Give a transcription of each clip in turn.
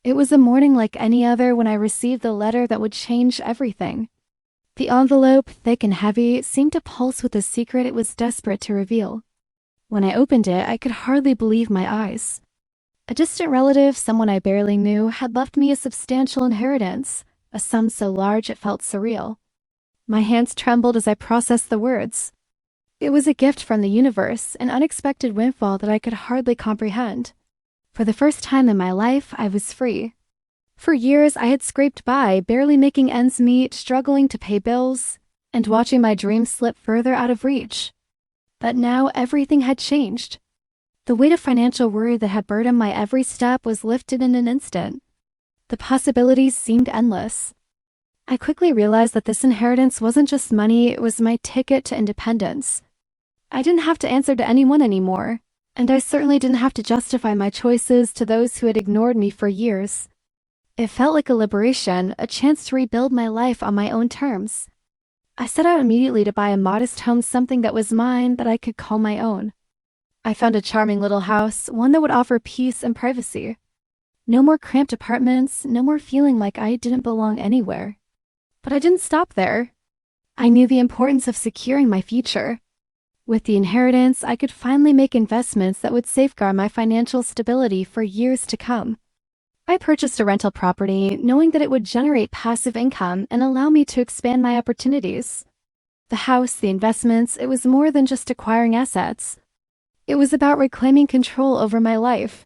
It was a morning like any other when I received the letter that would change everything. The envelope, thick and heavy, seemed to pulse with a secret it was desperate to reveal. When I opened it, I could hardly believe my eyes. A distant relative, someone I barely knew, had left me a substantial inheritance, a sum so large it felt surreal. My hands trembled as I processed the words. It was a gift from the universe, an unexpected windfall that I could hardly comprehend. For the first time in my life, I was free. For years, I had scraped by, barely making ends meet, struggling to pay bills, and watching my dreams slip further out of reach. But now everything had changed. The weight of financial worry that had burdened my every step was lifted in an instant. The possibilities seemed endless. I quickly realized that this inheritance wasn't just money, it was my ticket to independence. I didn't have to answer to anyone anymore, and I certainly didn't have to justify my choices to those who had ignored me for years. It felt like a liberation, a chance to rebuild my life on my own terms. I set out immediately to buy a modest home, something that was mine, that I could call my own. I found a charming little house, one that would offer peace and privacy. No more cramped apartments, no more feeling like I didn't belong anywhere. But I didn't stop there. I knew the importance of securing my future. With the inheritance, I could finally make investments that would safeguard my financial stability for years to come. I purchased a rental property, knowing that it would generate passive income and allow me to expand my opportunities. The house, the investments, it was more than just acquiring assets. It was about reclaiming control over my life.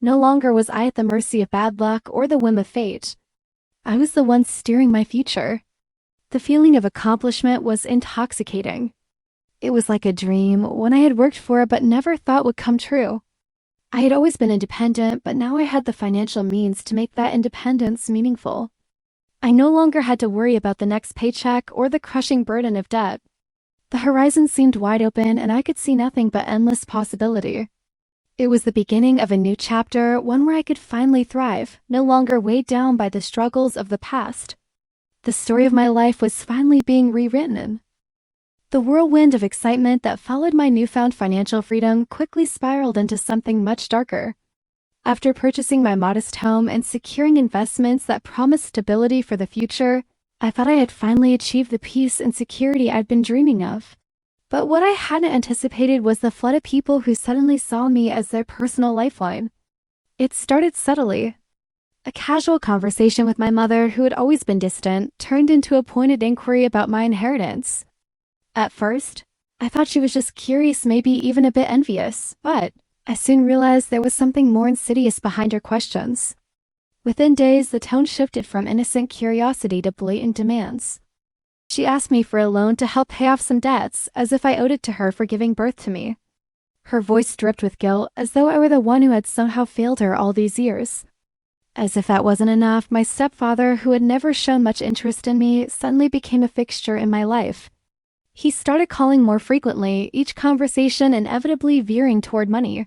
No longer was I at the mercy of bad luck or the whim of fate. I was the one steering my future. The feeling of accomplishment was intoxicating. It was like a dream, one I had worked for but never thought would come true. I had always been independent, but now I had the financial means to make that independence meaningful. I no longer had to worry about the next paycheck or the crushing burden of debt. The horizon seemed wide open, and I could see nothing but endless possibility. It was the beginning of a new chapter, one where I could finally thrive, no longer weighed down by the struggles of the past. The story of my life was finally being rewritten. The whirlwind of excitement that followed my newfound financial freedom quickly spiraled into something much darker. After purchasing my modest home and securing investments that promised stability for the future, I thought I had finally achieved the peace and security I'd been dreaming of. But what I hadn't anticipated was the flood of people who suddenly saw me as their personal lifeline. It started subtly. A casual conversation with my mother, who had always been distant, turned into a pointed inquiry about my inheritance. At first, I thought she was just curious, maybe even a bit envious, but I soon realized there was something more insidious behind her questions. Within days, the tone shifted from innocent curiosity to blatant demands. She asked me for a loan to help pay off some debts, as if I owed it to her for giving birth to me. Her voice dripped with guilt, as though I were the one who had somehow failed her all these years. As if that wasn't enough, my stepfather, who had never shown much interest in me, suddenly became a fixture in my life. He started calling more frequently, each conversation inevitably veering toward money.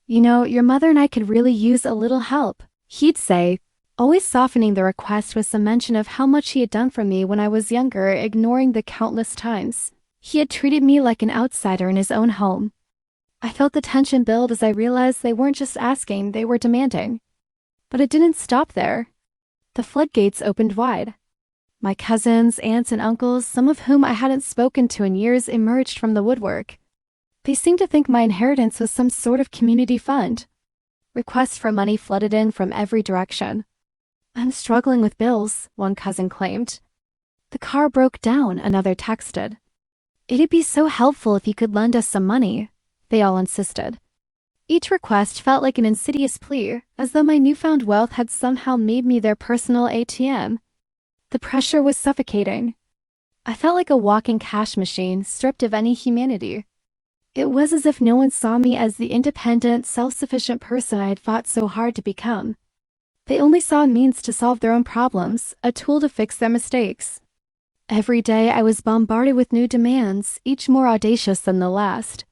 "You know, your mother and I could really use a little help," he'd say, always softening the request with some mention of how much he had done for me when I was younger, ignoring the countless times he had treated me like an outsider in his own home. I felt the tension build as I realized they weren't just asking, they were demanding. But it didn't stop there. The floodgates opened wide. My cousins, aunts, and uncles, some of whom I hadn't spoken to in years, emerged from the woodwork. They seemed to think my inheritance was some sort of community fund. Requests for money flooded in from every direction. "I'm struggling with bills," one cousin claimed. "The car broke down," another texted. "It'd be so helpful if you could lend us some money," they all insisted. Each request felt like an insidious plea, as though my newfound wealth had somehow made me their personal ATM. The pressure was suffocating. I felt like a walking cash machine, stripped of any humanity. It was as if no one saw me as the independent, self-sufficient person I had fought so hard to become. They only saw a means to solve their own problems, a tool to fix their mistakes. Every day I was bombarded with new demands, each more audacious than the last.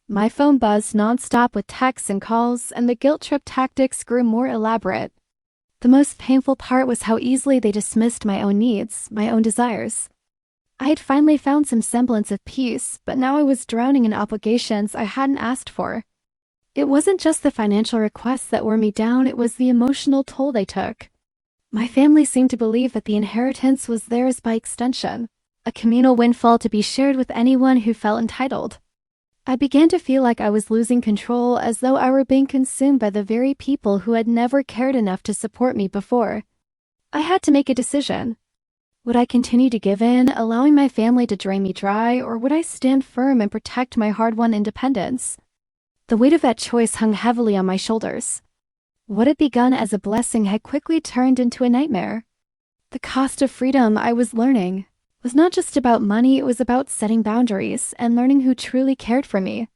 My phone buzzed nonstop with texts and calls, and the guilt trip tactics grew more elaborate. The most painful part was how easily they dismissed my own needs, my own desires. I had finally found some semblance of peace, but now I was drowning in obligations I hadn't asked for. It wasn't just the financial requests that wore me down, it was the emotional toll they took. My family seemed to believe that the inheritance was theirs by extension, a communal windfall to be shared with anyone who felt entitled. I began to feel like I was losing control, as though I were being consumed by the very people who had never cared enough to support me before. I had to make a decision. Would I continue to give in, allowing my family to drain me dry, or would I stand firm and protect my hard-won independence? The weight of that choice hung heavily on my shoulders. What had begun as a blessing had quickly turned into a nightmare. The cost of freedom, I was learning, was not just about money, it was about setting boundaries and learning who truly cared for me.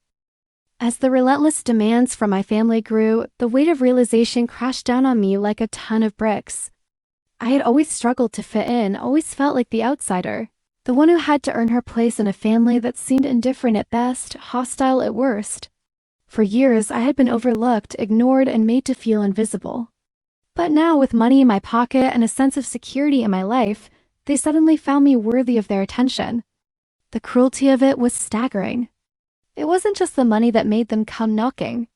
As the relentless demands from my family grew, the weight of realization crashed down on me like a ton of bricks. I had always struggled to fit in, always felt like the outsider, the one who had to earn her place in a family that seemed indifferent at best, hostile at worst. For years, I had been overlooked, ignored, and made to feel invisible. But now, with money in my pocket and a sense of security in my life, they suddenly found me worthy of their attention. The cruelty of it was staggering. It wasn't just the money that made them come knocking.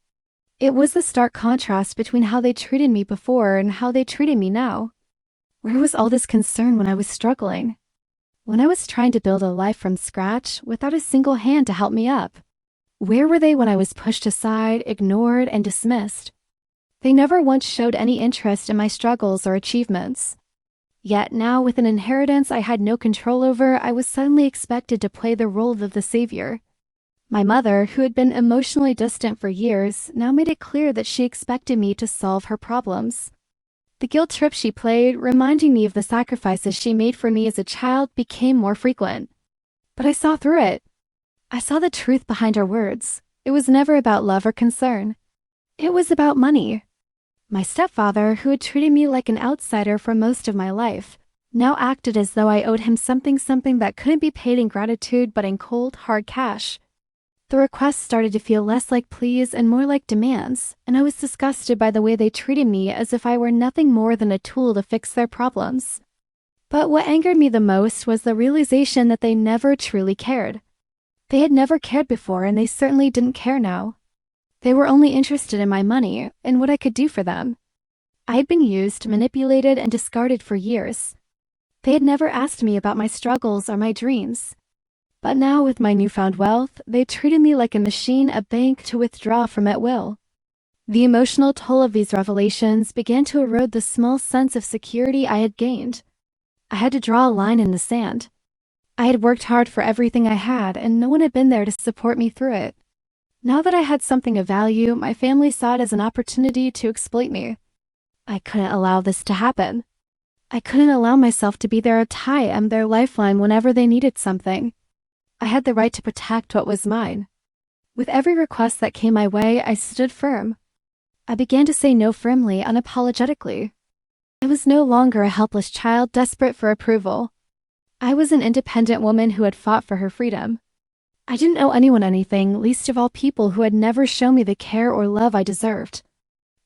It was the stark contrast between how they treated me before and how they treated me now. Where was all this concern when I was struggling? When I was trying to build a life from scratch without a single hand to help me up? Where were they when I was pushed aside, ignored, and dismissed? They never once showed any interest in my struggles or achievements. Yet now, with an inheritance I had no control over, I was suddenly expected to play the role of the savior. My mother, who had been emotionally distant for years, now made it clear that she expected me to solve her problems. The guilt trip she played, reminding me of the sacrifices she made for me as a child, became more frequent. But I saw through it. I saw the truth behind her words. It was never about love or concern. It was about money. My stepfather, who had treated me like an outsider for most of my life, now acted as though I owed him something that couldn't be paid in gratitude but in cold, hard cash. The requests started to feel less like pleas and more like demands, and I was disgusted by the way they treated me as if I were nothing more than a tool to fix their problems. But what angered me the most was the realization that they never truly cared. They had never cared before, and they certainly didn't care now. They were only interested in my money and what I could do for them. I had been used, manipulated, and discarded for years. They had never asked me about my struggles or my dreams. But now, with my newfound wealth, they treated me like a machine, a bank to withdraw from at will. The emotional toll of these revelations began to erode the small sense of security I had gained. I had to draw a line in the sand. I had worked hard for everything I had, and no one had been there to support me through it. Now that I had something of value, my family saw it as an opportunity to exploit me. I couldn't allow this to happen. I couldn't allow myself to be their tie and their lifeline whenever they needed something. I had the right to protect what was mine. With every request that came my way, I stood firm. I began to say no firmly, unapologetically. I was no longer a helpless child desperate for approval. I was an independent woman who had fought for her freedom. I didn't owe anyone anything, least of all people who had never shown me the care or love I deserved.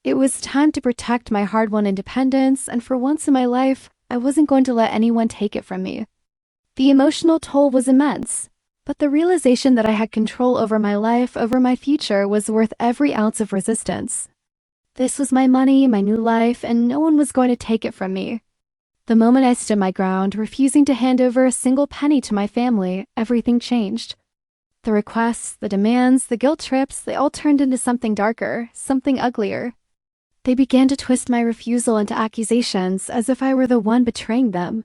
It was time to protect my hard-won independence, and for once in my life, I wasn't going to let anyone take it from me. The emotional toll was immense. But the realization that I had control over my life, over my future, was worth every ounce of resistance. This was my money, my new life, and no one was going to take it from me. The moment I stood my ground, refusing to hand over a single penny to my family, everything changed. The requests, the demands, the guilt trips, they all turned into something darker, something uglier. They began to twist my refusal into accusations, as if I were the one betraying them.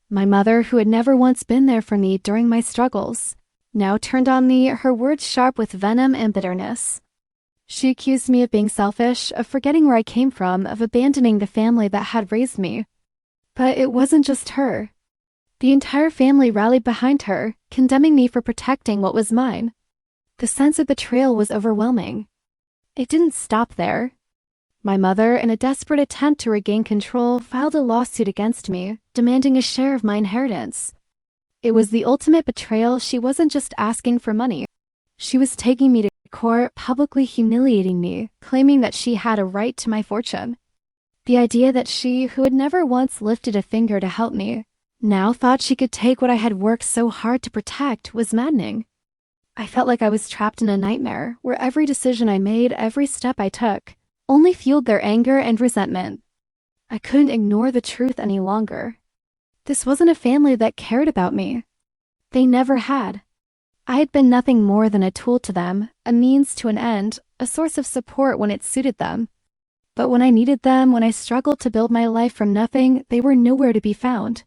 My mother, who had never once been there for me during my struggles, now turned on me, her words sharp with venom and bitterness. She accused me of being selfish, of forgetting where I came from, of abandoning the family that had raised me. But it wasn't just her. The entire family rallied behind her, condemning me for protecting what was mine. The sense of betrayal was overwhelming. It didn't stop there. My mother, in a desperate attempt to regain control, filed a lawsuit against me, demanding a share of my inheritance. It was the ultimate betrayal. She wasn't just asking for money. She was taking me to court, publicly humiliating me, claiming that she had a right to my fortune. The idea that she, who had never once lifted a finger to help me, now thought she could take what I had worked so hard to protect was maddening. I felt like I was trapped in a nightmare where every decision I made, every step I took, only fueled their anger and resentment. I couldn't ignore the truth any longer. This wasn't a family that cared about me. They never had. I had been nothing more than a tool to them, a means to an end, a source of support when it suited them. But when I needed them, when I struggled to build my life from nothing, they were nowhere to be found.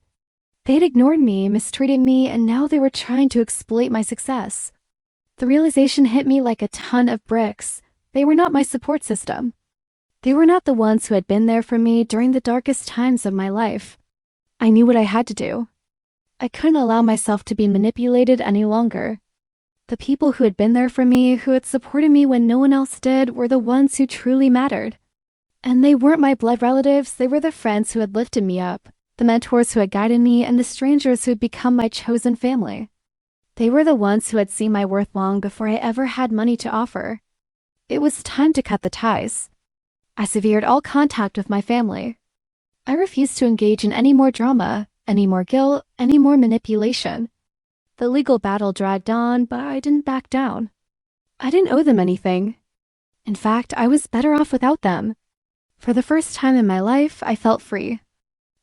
They had ignored me, mistreated me, and now they were trying to exploit my success. The realization hit me like a ton of bricks. They were not my support system. They were not the ones who had been there for me during the darkest times of my life. I knew what I had to do. I couldn't allow myself to be manipulated any longer. The people who had been there for me, who had supported me when no one else did, were the ones who truly mattered. And they weren't my blood relatives, they were the friends who had lifted me up, the mentors who had guided me, and the strangers who had become my chosen family. They were the ones who had seen my worth long before I ever had money to offer. It was time to cut the ties. I severed all contact with my family. I refused to engage in any more drama, any more guilt, any more manipulation. The legal battle dragged on, but I didn't back down. I didn't owe them anything. In fact, I was better off without them. For the first time in my life, I felt free.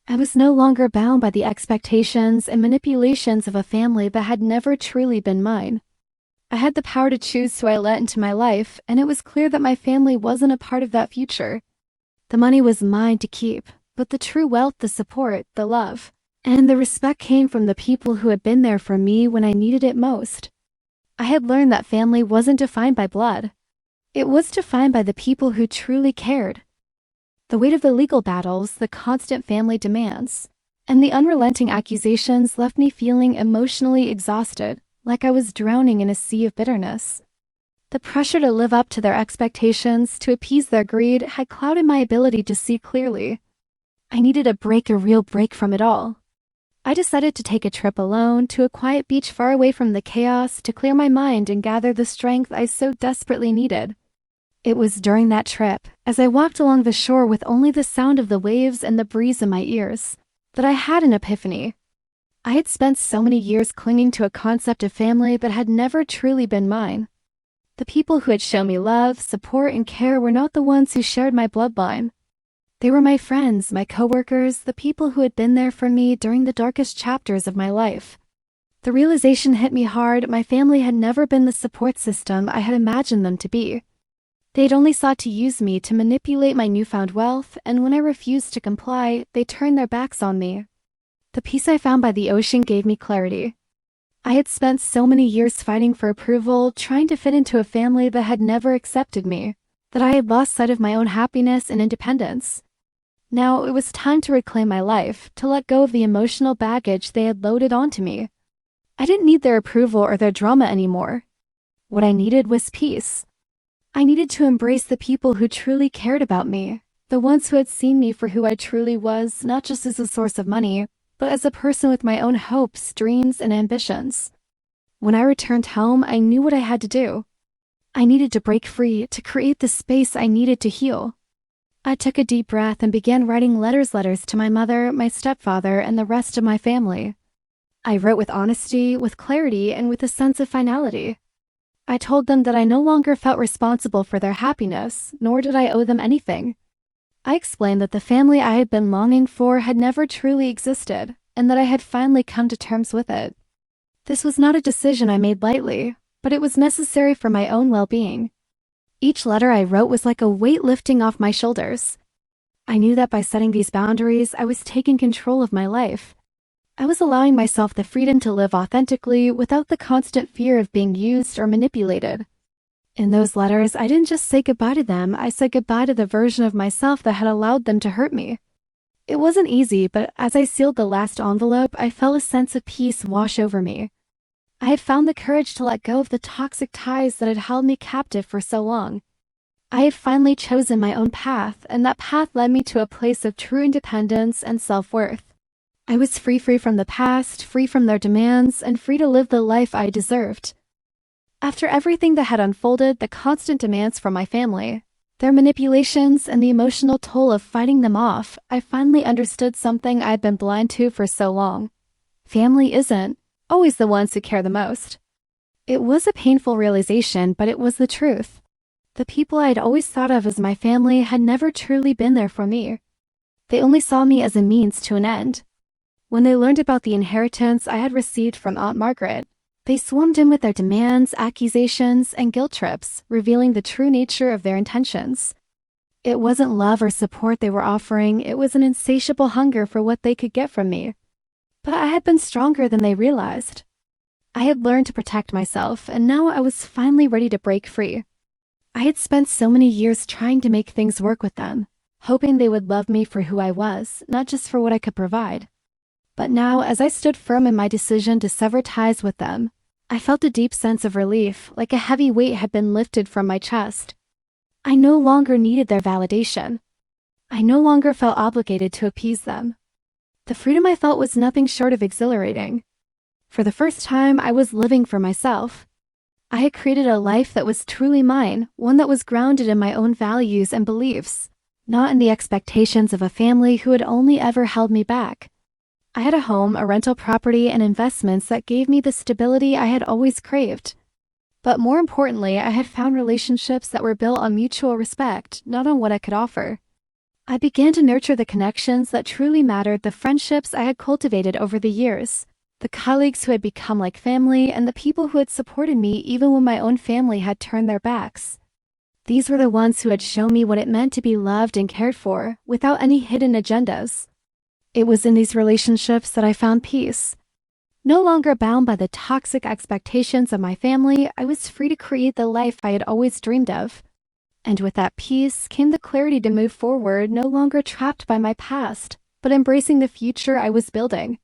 I was no longer bound by the expectations and manipulations of a family that had never truly been mine. I had the power to choose who I let into my life, and it was clear that my family wasn't a part of that future. The money was mine to keep, but the true wealth, the support, the love, and the respect came from the people who had been there for me when I needed it most. I had learned that family wasn't defined by blood. It was defined by the people who truly cared. The weight of the legal battles, the constant family demands, and the unrelenting accusations left me feeling emotionally exhausted, like I was drowning in a sea of bitterness. The pressure to live up to their expectations, to appease their greed, had clouded my ability to see clearly. I needed a break, a real break from it all. I decided to take a trip alone to a quiet beach far away from the chaos to clear my mind and gather the strength I so desperately needed. It was during that trip, as I walked along the shore with only the sound of the waves and the breeze in my ears, that I had an epiphany. I had spent so many years clinging to a concept of family that had never truly been mine. The people who had shown me love, support, and care were not the ones who shared my bloodline. They were my friends, my coworkers, the people who had been there for me during the darkest chapters of my life. The realization hit me hard. My family had never been the support system I had imagined them to be. They had only sought to use me to manipulate my newfound wealth, and when I refused to comply, they turned their backs on me. The peace I found by the ocean gave me clarity. I had spent so many years fighting for approval, trying to fit into a family that had never accepted me, that I had lost sight of my own happiness and independence. Now it was time to reclaim my life, to let go of the emotional baggage they had loaded onto me. I didn't need their approval or their drama anymore. What I needed was peace. I needed to embrace the people who truly cared about me, the ones who had seen me for who I truly was, not just as a source of money, but as a person with my own hopes, dreams, and ambitions. When I returned home, I knew what I had to do. I needed to break free, to create the space I needed to heal. I took a deep breath and began writing letters to my mother, my stepfather, and the rest of my family. I wrote with honesty, with clarity, and with a sense of finality. I told them that I no longer felt responsible for their happiness, nor did I owe them anything. I explained that the family I had been longing for had never truly existed, and that I had finally come to terms with it. This was not a decision I made lightly, but it was necessary for my own well-being. Each letter I wrote was like a weight lifting off my shoulders. I knew that by setting these boundaries, I was taking control of my life. I was allowing myself the freedom to live authentically without the constant fear of being used or manipulated. In those letters, I didn't just say goodbye to them, I said goodbye to the version of myself that had allowed them to hurt me. It wasn't easy, but as I sealed the last envelope, I felt a sense of peace wash over me. I had found the courage to let go of the toxic ties that had held me captive for so long. I had finally chosen my own path, and that path led me to a place of true independence and self-worth. I was free from the past, free from their demands, and free to live the life I deserved. After everything that had unfolded, the constant demands from my family, their manipulations, and the emotional toll of fighting them off, I finally understood something I had been blind to for so long. Family isn't always the ones who care the most. It was a painful realization, but it was the truth. The people I had always thought of as my family had never truly been there for me. They only saw me as a means to an end. When they learned about the inheritance I had received from Aunt Margaret, they swarmed in with their demands, accusations, and guilt trips, revealing the true nature of their intentions. It wasn't love or support they were offering, it was an insatiable hunger for what they could get from me. But I had been stronger than they realized. I had learned to protect myself, and now I was finally ready to break free. I had spent so many years trying to make things work with them, hoping they would love me for who I was, not just for what I could provide. But now, as I stood firm in my decision to sever ties with them, I felt a deep sense of relief, like a heavy weight had been lifted from my chest. I no longer needed their validation. I no longer felt obligated to appease them. The freedom I felt was nothing short of exhilarating. For the first time, I was living for myself. I had created a life that was truly mine, one that was grounded in my own values and beliefs, not in the expectations of a family who had only ever held me back. I had a home, a rental property, and investments that gave me the stability I had always craved. But more importantly, I had found relationships that were built on mutual respect, not on what I could offer. I began to nurture the connections that truly mattered, the friendships I had cultivated over the years, the colleagues who had become like family, and the people who had supported me even when my own family had turned their backs. These were the ones who had shown me what it meant to be loved and cared for, without any hidden agendas. It was in these relationships that I found peace. No longer bound by the toxic expectations of my family, I was free to create the life I had always dreamed of. And with that peace came the clarity to move forward, no longer trapped by my past, but embracing the future I was building.